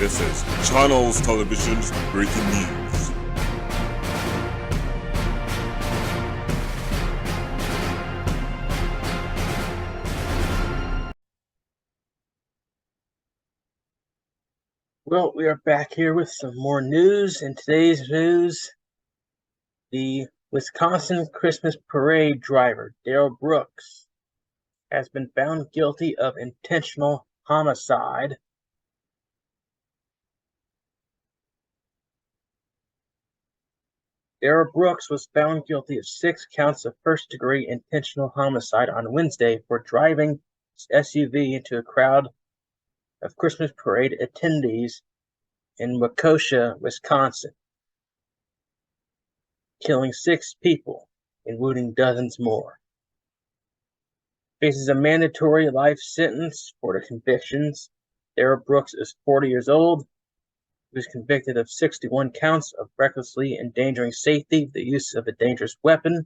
This is Channels Television's breaking news. Well, we are back here with some more news. In today's news, the Wisconsin Christmas parade driver, Darrel Brooks, has been found guilty of intentional homicide. Darrel Brooks was found guilty of 6 counts of first-degree intentional homicide on Wednesday for driving his SUV into a crowd of Christmas parade attendees in Waukesha, Wisconsin, killing 6 people and wounding dozens more. Faces a mandatory life sentence for the convictions. Darrel Brooks is 40 years old. He was convicted of 61 counts of recklessly endangering safety with the use of a dangerous weapon,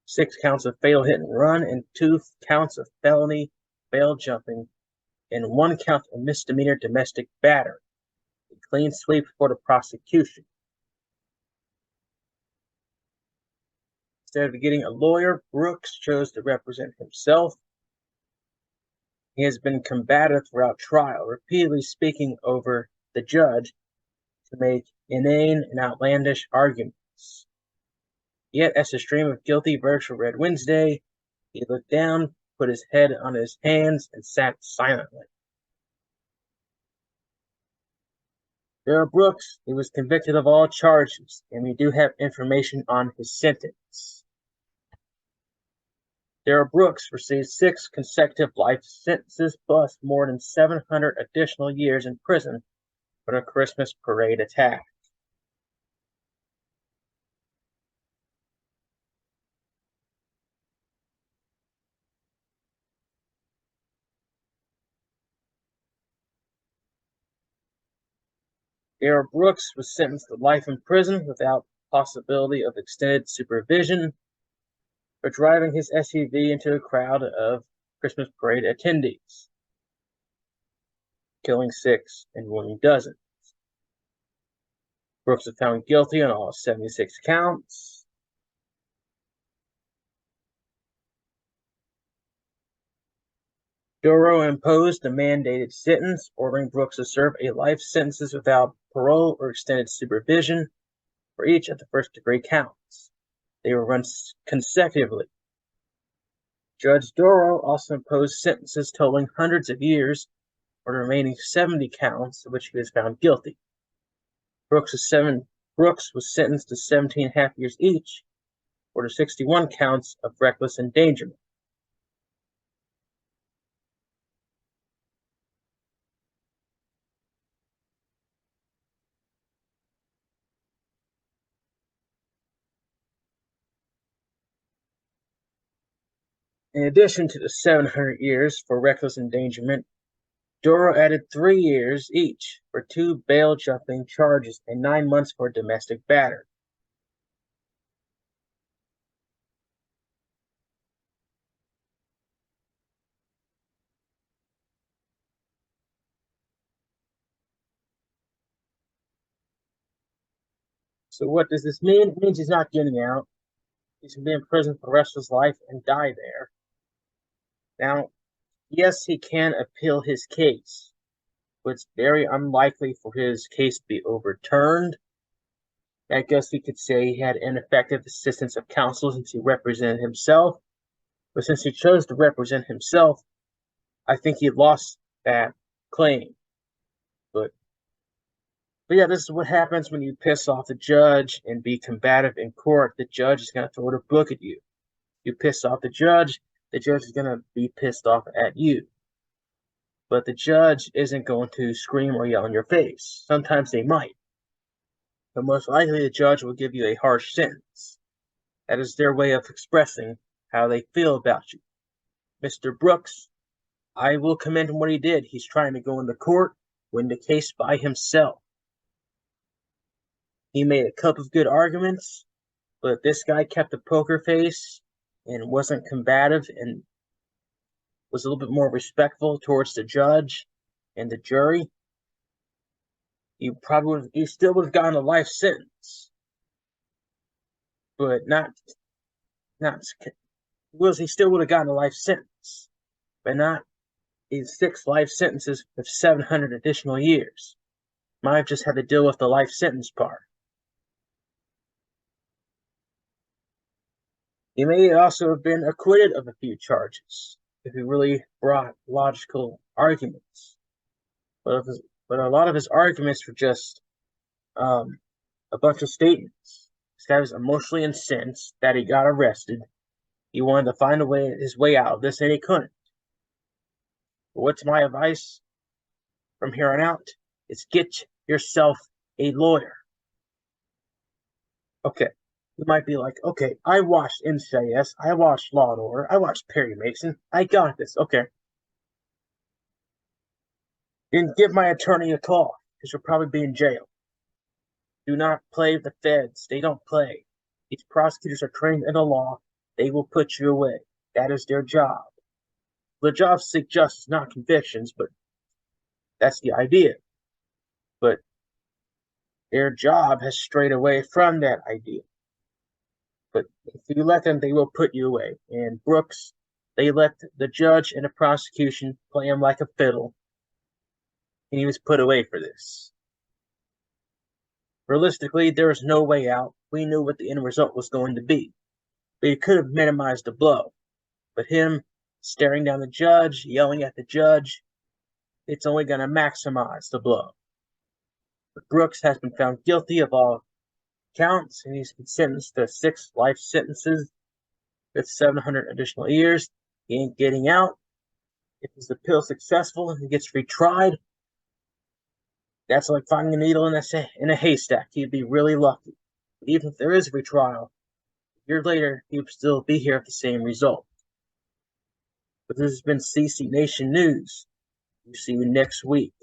6 counts of fatal hit and run, and 2 counts of felony bail jumping, and 1 count of misdemeanor domestic battery. A clean sweep for the prosecution. Instead of getting a lawyer, Brooks chose to represent himself. He has been combative throughout trial, repeatedly speaking over the judge to make inane and outlandish arguments. Yet, as the stream of guilty verdicts were read Wednesday, he looked down, put his head on his hands, and sat silently. Darrel Brooks, he was convicted of all charges, and we do have information on his sentence. Darrel Brooks received 6 consecutive life sentences plus more than 700 additional years in prison for the Christmas parade attack. Darrel Brooks was sentenced to life in prison without possibility of extended supervision for driving his SUV into a crowd of Christmas parade attendees, killing 6 and wounding dozens. Brooks was found guilty on all 76 counts. Darrel imposed a mandated sentence, ordering Brooks to serve a life sentence without parole or extended supervision for each of the first-degree counts. They were run consecutively. Judge Darrel also imposed sentences totaling hundreds of years for the remaining 70 counts of which he was found guilty. Brooks was sentenced to 17.5 years each for the 61 counts of reckless endangerment. In addition to the 700 years for reckless endangerment, Darrel added 3 years each for 2 bail jumping charges and 9 months for domestic battery. So what does this mean? It means he's not getting out. He's going to be in prison for the rest of his life and die there. Now, yes, he can appeal his case, but it's very unlikely for his case to be overturned. I guess we could say he had ineffective assistance of counsel since he represented himself. But since he chose to represent himself, I think he lost that claim. But yeah, this is what happens when you piss off the judge and be combative in court. The judge is going to throw the book at you. You piss off the judge is going to be pissed off at you. But the judge isn't going to scream or yell in your face. Sometimes they might. But most likely the judge will give you a harsh sentence. That is their way of expressing how they feel about you. Mr. Brooks, I will commend him what he did. He's trying to go into court, win the case by himself. He made a couple of good arguments, but this guy kept a poker face and wasn't combative and was a little bit more respectful towards the judge and the jury. he still would have gotten a life sentence, but he still would have gotten a life sentence, but not these 6 life sentences with 700 additional years. Might have just had to deal with the life sentence part. He may also have been acquitted of a few charges if he really brought logical arguments. But a lot of his arguments were just a bunch of statements. This guy was emotionally incensed that he got arrested. He wanted to find his way out of this, and he couldn't. But what's my advice from here on out? Is get yourself a lawyer. Okay, you might be like, okay, I watched NCIS, I watched Law and Order, I watched Perry Mason, I got this. Okay. Then give my attorney a call, because you'll probably be in jail. Do not play with the feds. They don't play. These prosecutors are trained in the law. They will put you away. That is their job. The job is to seek justice, not convictions, but that's the idea. But their job has strayed away from that idea. But if you let them, they will put you away. And Brooks, they let the judge and the prosecution play him like a fiddle. And he was put away for this. Realistically, there was no way out. We knew what the end result was going to be. But he could have minimized the blow. But him staring down the judge, yelling at the judge, it's only going to maximize the blow. But Brooks has been found guilty of all counts, and he's been sentenced to 6 life sentences with 700 additional years. He ain't getting out. If his appeal is successful and he gets retried, that's like finding a needle in a haystack. He'd be really lucky. But even if there is a retrial, a year later, he would still be here with the same result. But this has been CC Nation News. We'll see you next week.